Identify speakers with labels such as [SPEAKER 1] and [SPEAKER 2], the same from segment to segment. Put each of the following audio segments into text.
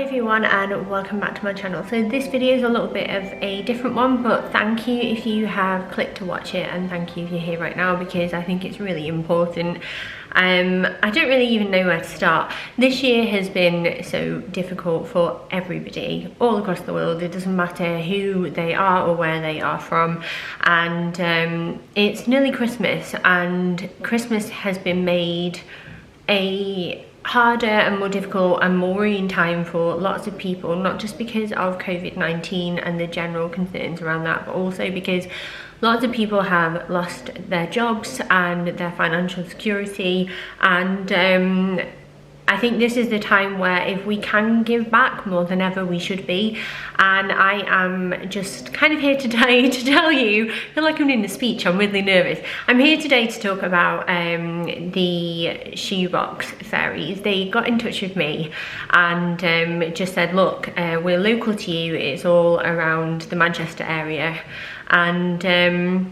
[SPEAKER 1] Hi everyone and welcome back to my channel. So this video is a little bit of a different one, but thank you if you have clicked to watch it, and thank you if you're here right now because I think it's really important. I don't really even know where to start. This year has been so difficult for everybody all across the world. It doesn't matter who they are or where they are from, and it's nearly Christmas, and Christmas has been made a harder and more difficult and more worrying time for lots of people, not just because of COVID-19 and the general concerns around that, but also because lots of people have lost their jobs and their financial security, and I think this is the time where if we can give back more than ever we should be. And I am just kind of here today to tell you, I feel like I'm doing a speech, I'm really nervous. I'm here today to talk about the Shoebox Fairies. They got in touch with me and just said, look, we're local to you, it's all around the Manchester area, and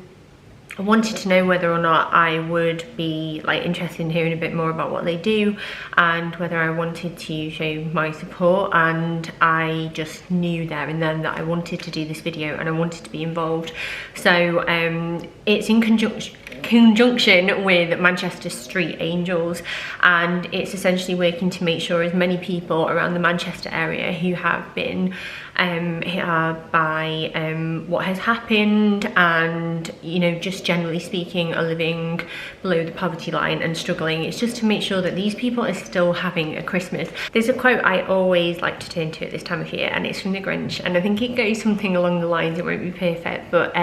[SPEAKER 1] I wanted to know whether or not I would be interested in hearing a bit more about what they do and whether I wanted to show my support, and I just knew there and then that I wanted to do this video and I wanted to be involved. So it's in conjunction with Manchester Street Angels, and it's essentially working to make sure as many people around the Manchester area who have been hit hard by what has happened and, you know, just generally speaking are living below the poverty line and struggling. It's just to make sure that these people are still having a Christmas. There's a quote I always like to turn to at this time of year, and it's from the Grinch, and I think it goes something along the lines, it won't be perfect, but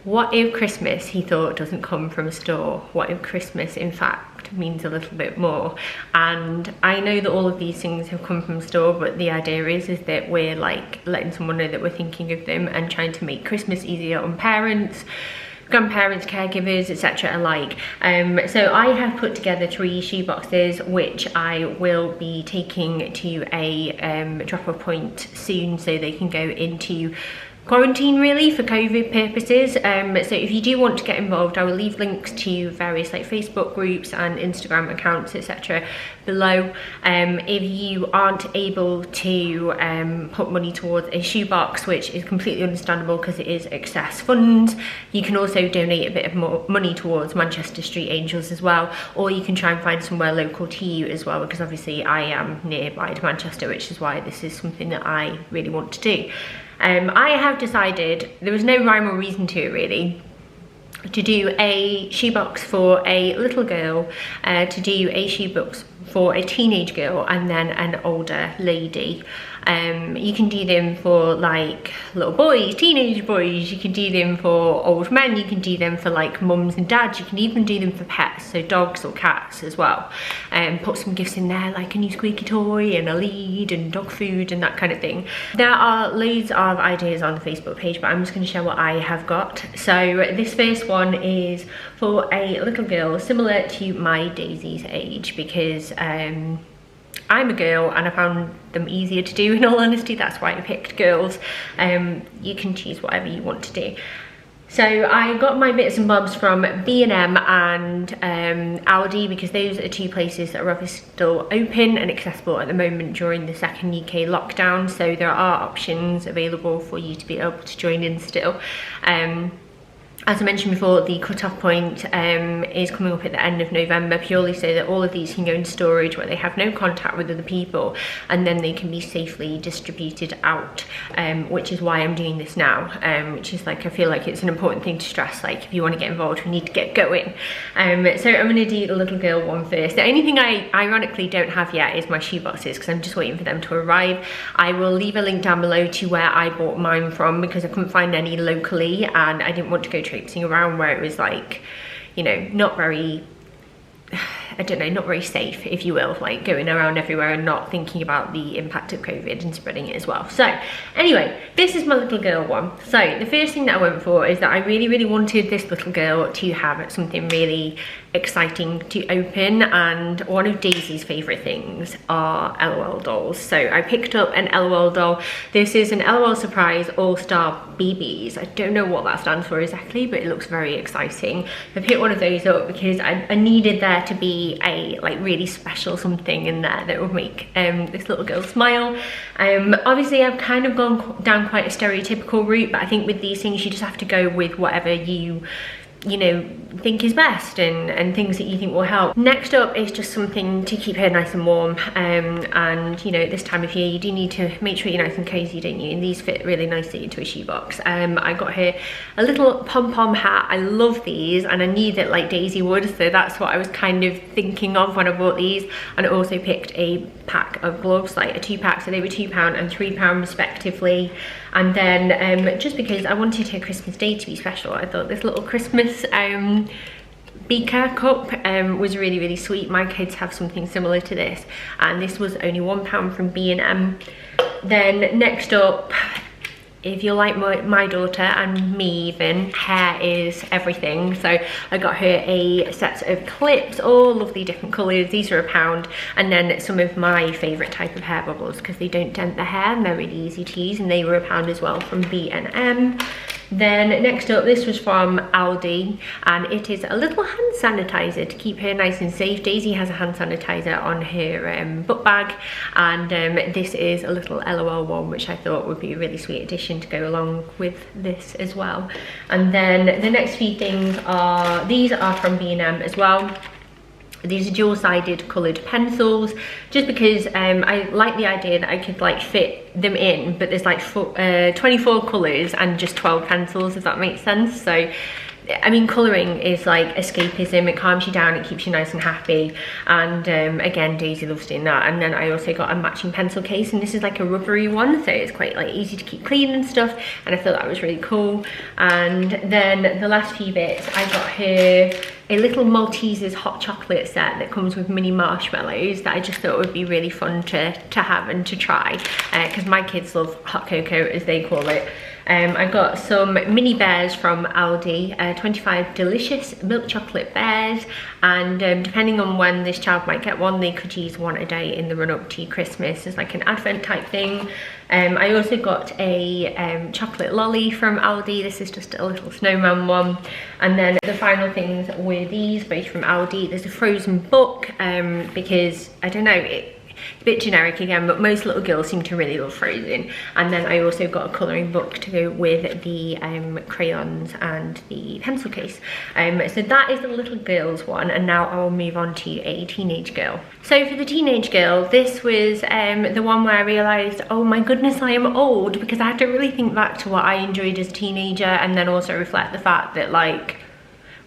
[SPEAKER 1] what if Christmas, he thought, doesn't come from a store? What if Christmas, in fact, means a little bit more? And I know that all of these things have come from a store, but the idea is that we're letting someone know that we're thinking of them and trying to make Christmas easier on parents, grandparents, caregivers, etc. alike. So I have put together 3 shoeboxes which I will be taking to a drop-off point soon so they can go into quarantine really for COVID purposes. So if you do want to get involved, I will leave links to various Facebook groups and Instagram accounts, etc. below. If you aren't able to put money towards a shoebox, which is completely understandable because it is excess funds, you can also donate a bit of more money towards Manchester Street Angels as well, or you can try and find somewhere local to you as well, because obviously I am nearby to Manchester, which is why this is something that I really want to do. I have decided, there was no rhyme or reason to it really, to do a shoebox for a little girl, to do a shoebox for a teenage girl, and then an older lady. You can do them for little boys, teenage boys, you can do them for old men, you can do them for mums and dads, you can even do them for pets, so dogs or cats as well. Put some gifts in there like a new squeaky toy and a lead and dog food and that kind of thing. There are loads of ideas on the Facebook page, but I'm just going to share what I have got. So this first one is for a little girl similar to my Daisy's age, because I'm a girl and I found them easier to do, in all honesty. That's why I picked girls. You can choose whatever you want to do. So I got my bits and bobs from B&M and Aldi, because those are 2 places that are obviously still open and accessible at the moment during the second UK lockdown. So there are options available for you to be able to join in still. As I mentioned before, the cut-off point is coming up at the end of November, purely so that all of these can go into storage where they have no contact with other people, and then they can be safely distributed out, which is why I'm doing this now, which is I feel like it's an important thing to stress. If you want to get involved, we need to get going. So I'm going to do the little girl one first. The only thing I ironically don't have yet is my shoeboxes, because I'm just waiting for them to arrive. I will leave a link down below to where I bought mine from, because I couldn't find any locally and I didn't want to go traipsing around where it was you know, not very, I don't know, not very safe, if you will, going around everywhere and not thinking about the impact of COVID and spreading it as well. So anyway, this is my little girl one. So the first thing that I went for is that I really wanted this little girl to have something really exciting to open, and one of Daisy's favourite things are LOL dolls. So I picked up an LOL doll. This is an LOL Surprise All-Star BBs. I don't know what that stands for exactly, but it looks very exciting. I picked one of those up because I needed there to be be a like really special something in there that would make this little girl smile. Obviously I've kind of gone down quite a stereotypical route, but I think with these things you just have to go with whatever you know, think is best and things that you think will help. Next up is just something to keep her nice and warm, and you know, at this time of year you do need to make sure you're nice and cozy, don't you? And these fit really nicely into a shoebox. I got her a little pom-pom hat. I love these and I knew that like Daisy would, so that's what I was kind of thinking of when I bought these. And I also picked a pack of gloves, like a 2-pack, so they were £2 and £3 respectively. And then just because I wanted her Christmas Day to be special, I thought this little Christmas beaker cup was really, really sweet. My kids have something similar to this, and this was only £1 from B&M. Then next up, if you're like my daughter and me even, hair is everything. So I got her a set of clips, all lovely different colours. These are £1, and then some of my favourite type of hair bubbles because they don't dent the hair and they're really easy to use, and they were £1 as well from B&M. Then next up, this was from Aldi, and it is a little hand sanitizer to keep her nice and safe. Daisy has a hand sanitizer on her book bag, and this is a little LOL one, which I thought would be a really sweet addition to go along with this as well. And then the next few things are, these are from B&M as well. These are dual-sided coloured pencils, just because I like the idea that I could like fit them in, but there's like 24 colours and just 12 pencils, if that makes sense. So I mean, colouring is like escapism. It calms you down, it keeps you nice and happy, and again, Daisy loves doing that. And then I also got a matching pencil case, and this is like a rubbery one, so it's quite like easy to keep clean and stuff, and I thought that was really cool. And then the last few bits, I got her a little Maltesers hot chocolate set that comes with mini marshmallows that I just thought would be really fun to have and to try, because my kids love hot cocoa, as they call it. I got some mini bears from Aldi, 25 delicious milk chocolate bears, and depending on when this child might get one, they could use one a day in the run up to Christmas as like an advent type thing. I also got a chocolate lolly from Aldi. This is just a little snowman one. And then the final things were these, both from Aldi. There's a frozen book, because I don't know, it's a bit generic again, but most little girls seem to really love Frozen. And then I also got a colouring book to go with the crayons and the pencil case. So that is the little girls one, and now I will move on to a teenage girl. So for the teenage girl, this was the one where I realised, oh my goodness, I am old, because I had to really think back to what I enjoyed as a teenager, and then also reflect the fact that like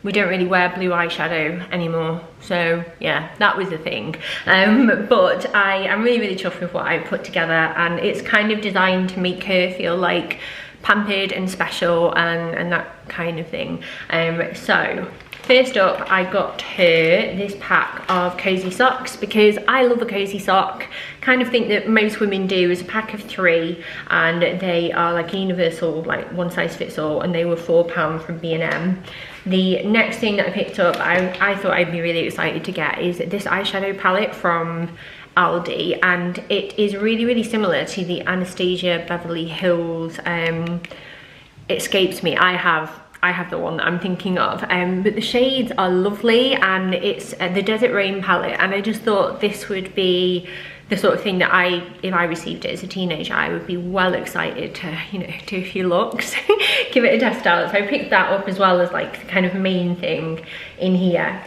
[SPEAKER 1] we don't really wear blue eyeshadow anymore. So yeah, that was the thing. But I am really, really chuffed with what I put together, and it's kind of designed to make her feel like pampered and special and that kind of thing. So first up, I got her this pack of cozy socks, because I love a cozy sock. Kind of think that most women do, is a pack of 3, and they are like a universal, like one size fits all, and they were £4 from B&M. The next thing that I picked up, I thought I'd be really excited to get, is this eyeshadow palette from Aldi, and it is really, really similar to the Anastasia Beverly Hills. It escapes me. I have the one that I'm thinking of, but the shades are lovely, and it's the Desert Rain palette, and I just thought this would be the sort of thing that if I received it as a teenager, I would be well excited to, you know, do a few looks, give it a test out. So I picked that up as well as like the kind of main thing in here.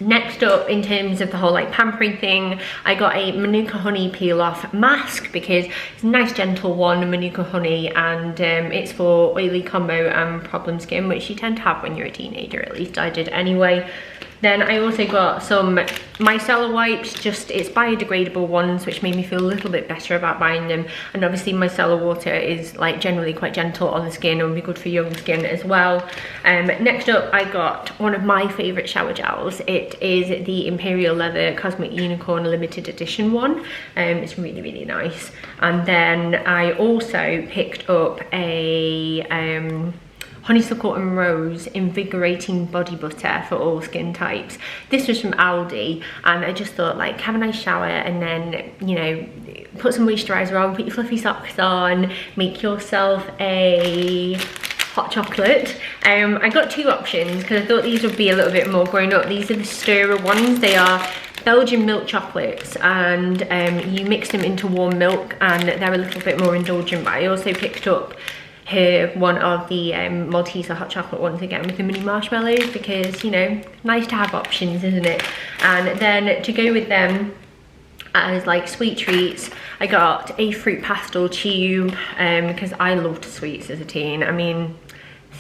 [SPEAKER 1] Next up, in terms of the whole like pampering thing, I got a Manuka Honey peel off mask, because it's a nice gentle one, Manuka Honey, and it's for oily combo and problem skin, which you tend to have when you're a teenager, at least I did anyway. Then I also got some micellar wipes, it's biodegradable ones, which made me feel a little bit better about buying them. And obviously micellar water is like generally quite gentle on the skin and will be good for young skin as well. Next up, I got one of my favourite shower gels. It is the Imperial Leather Cosmic Unicorn limited edition one. It's really, really nice. And then I also picked up a honeysuckle and rose invigorating body butter for all skin types. This was from Aldi, and I just thought, like, have a nice shower and then, you know, put some moisturiser on, put your fluffy socks on, make yourself a hot chocolate. I got two options because I thought these would be a little bit more grown up. These are the stirrer ones. They are Belgian milk chocolates, and you mix them into warm milk and they're a little bit more indulgent. But I also picked up one of the Malteser hot chocolate ones again with the mini marshmallows, because, you know, nice to have options, isn't it? And then to go with them as like sweet treats, I got a fruit pastel tube because I loved sweets as a teen. I mean,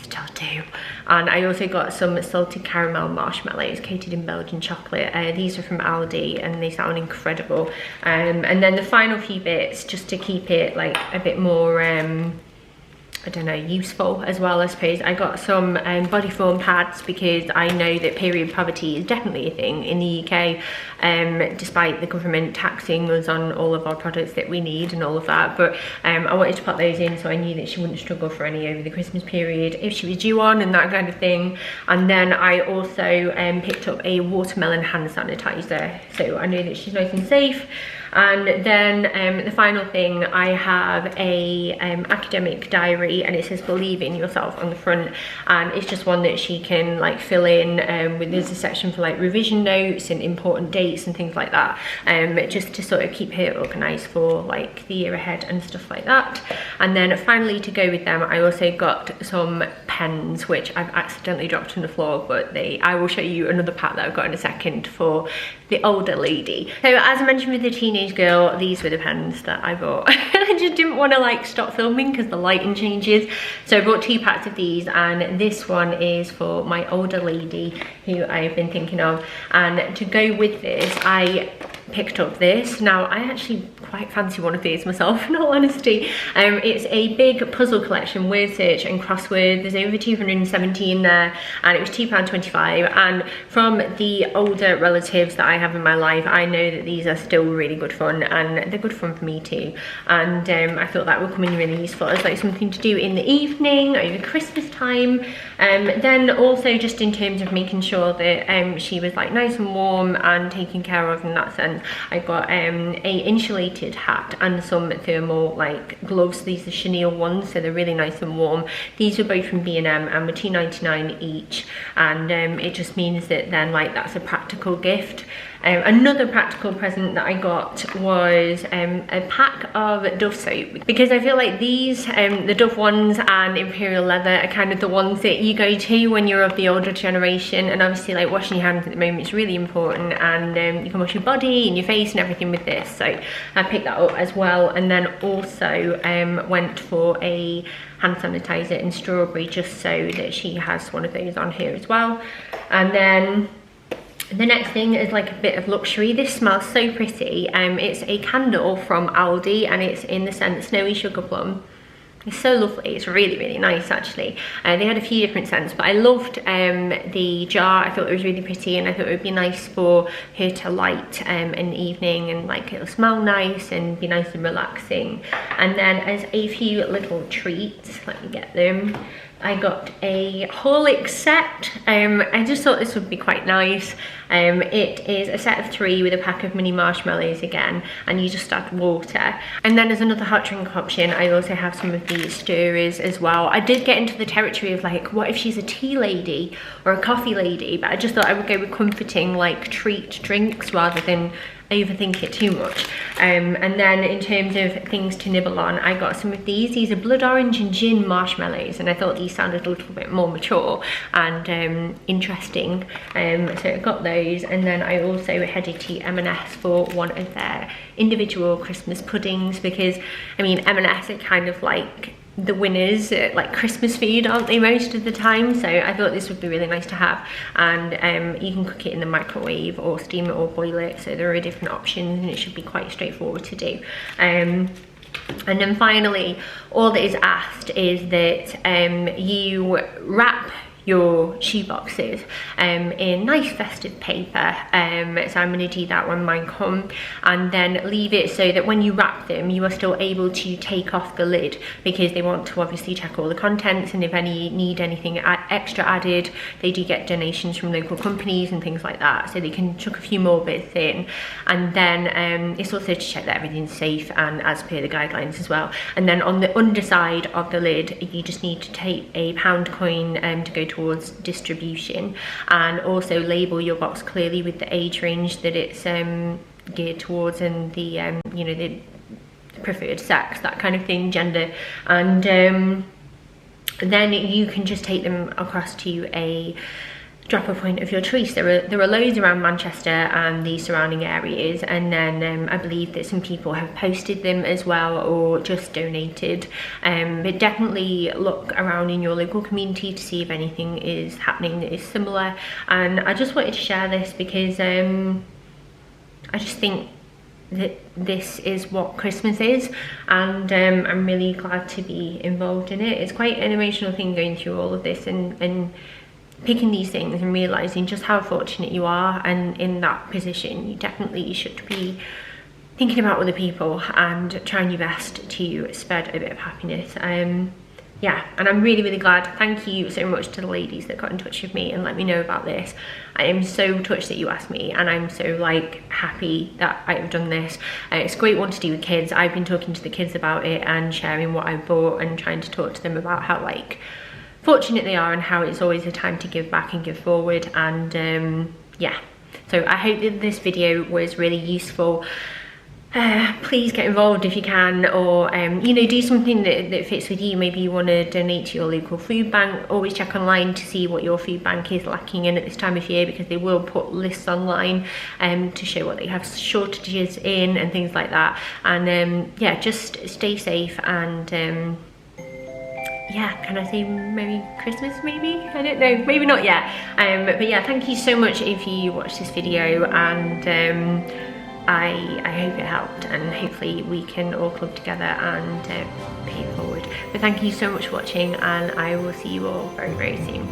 [SPEAKER 1] still do. And I also got some salted caramel marshmallows coated in Belgian chocolate. These are from Aldi and they sound incredible. And then the final few bits, just to keep it like a bit more I don't know, useful as well, I suppose. I got some body form pads because I know that period poverty is definitely a thing in the UK, despite the government taxing us on all of our products that we need and all of that. But I wanted to put those in so I knew that she wouldn't struggle for any over the Christmas period if she was due on and that kind of thing. And then I also picked up a watermelon hand sanitizer, so I know that she's nice and safe. And then the final thing, I have a academic diary, and it says believe in yourself on the front, and it's just one that she can like fill in there's a section for like revision notes and important dates and things like that, just to sort of keep her organised for like the year ahead and stuff like that. And then finally, to go with them, I also got some pens, which I've accidentally dropped on the floor, but I will show you another pack that I've got in a second for the older lady. So as I mentioned with the teenage girl, these were the pens that I bought. I just didn't want to like stop filming because the lighting changes, so I bought two packs of these, and this one is for my older lady who I've been thinking of. And to go with this, I picked up this. Now I actually quite fancy one of these myself, in all honesty. It's a big puzzle collection, word search and crossword. There's over 270 in there, and it was £2.25. And from the older relatives that I have in my life, I know that these are still really good fun, and they're good fun for me too. And I thought that would come in really useful as like something to do in the evening over Christmas time. Then also just in terms of making sure that she was like nice and warm and taken care of in that sense, I got a insulated hat and some thermal like gloves. These are chenille ones, so they're really nice and warm. These were both from B&M and were £2.99 each, and it just means that then like that's a practical gift. Another practical present that I got was a pack of Dove soap, because I feel like these, the Dove ones and Imperial Leather, are kind of the ones that you go to when you're of the older generation. And obviously like washing your hands at the moment is really important, and you can wash your body and your face and everything with this, so I picked that up as well. And then also went for a hand sanitizer in strawberry, just so that she has one of those on here as well. And then the next thing is like a bit of luxury. This smells so pretty. It's a candle from Aldi, and it's in the scent Snowy Sugar Plum. It's so lovely. It's really, really nice actually. They had a few different scents, but I loved the jar. I thought it was really pretty, and I thought it would be nice for her to light in the evening, and like it'll smell nice and be nice and relaxing. And then as a few little treats, let me get them, I got a Horlicks set. I just thought this would be quite nice. It is a set of 3 with a pack of mini marshmallows again, and you just add water. And then as another hot drink option, I also have some of these stirrers as well. I did get into the territory of like, what if she's a tea lady or a coffee lady? But I just thought I would go with comforting like treat drinks rather than overthink it too much. And then in terms of things to nibble on, I got some of these. These are blood orange and gin marshmallows, and I thought these sounded a little bit more mature and interesting, so I got those. And then I also headed to M&S for one of their individual Christmas puddings, because I mean M&S are kind of like the winners at like Christmas food, aren't they, most of the time? So I thought this would be really nice to have. And you can cook it in the microwave or steam it or boil it, so there are different options, and it should be quite straightforward to do. And then finally, all that is asked is that you wrap your shoe boxes in nice festive paper. So I'm going to do that when mine come, and then leave it so that when you wrap them you are still able to take off the lid, because they want to obviously check all the contents, and if any need anything extra added, they do get donations from local companies and things like that, so they can chuck a few more bits in. And then it's also to check that everything's safe and as per the guidelines as well. And then on the underside of the lid you just need to take a £1 coin to go towards distribution, and also label your box clearly with the age range that it's geared towards, and the you know, the preferred sex, that kind of thing, gender. And then you can just take them across to a drop-off point of your choice. There are loads around Manchester and the surrounding areas, and then I believe that some people have posted them as well or just donated, but definitely look around in your local community to see if anything is happening that is similar. And I just wanted to share this because I just think that this is what Christmas is, and I'm really glad to be involved in it. It's quite an emotional thing going through all of this and picking these things and realizing just how fortunate you are, and in that position you definitely should be thinking about other people and trying your best to spread a bit of happiness. Yeah, and I'm really glad. Thank you so much to the ladies that got in touch with me and let me know about this. I am so touched that you asked me, and I'm so like happy that I have done this. It's a great one to do with kids. I've been talking to the kids about it and sharing what I bought and trying to talk to them about how like fortunate they are and how it's always a time to give back and give forward. And yeah, so I hope that this video was really useful. Please get involved if you can, or you know, do something that fits with you. Maybe you want to donate to your local food bank. Always check online to see what your food bank is lacking in at this time of year, because they will put lists online to show what they have shortages in and things like that. And yeah, just stay safe, and yeah, can I say Merry Christmas maybe? I don't know, maybe not yet. But yeah, thank you so much if you watched this video, and I hope it helped, and hopefully we can all club together and pay it forward. But thank you so much for watching, and I will see you all very soon.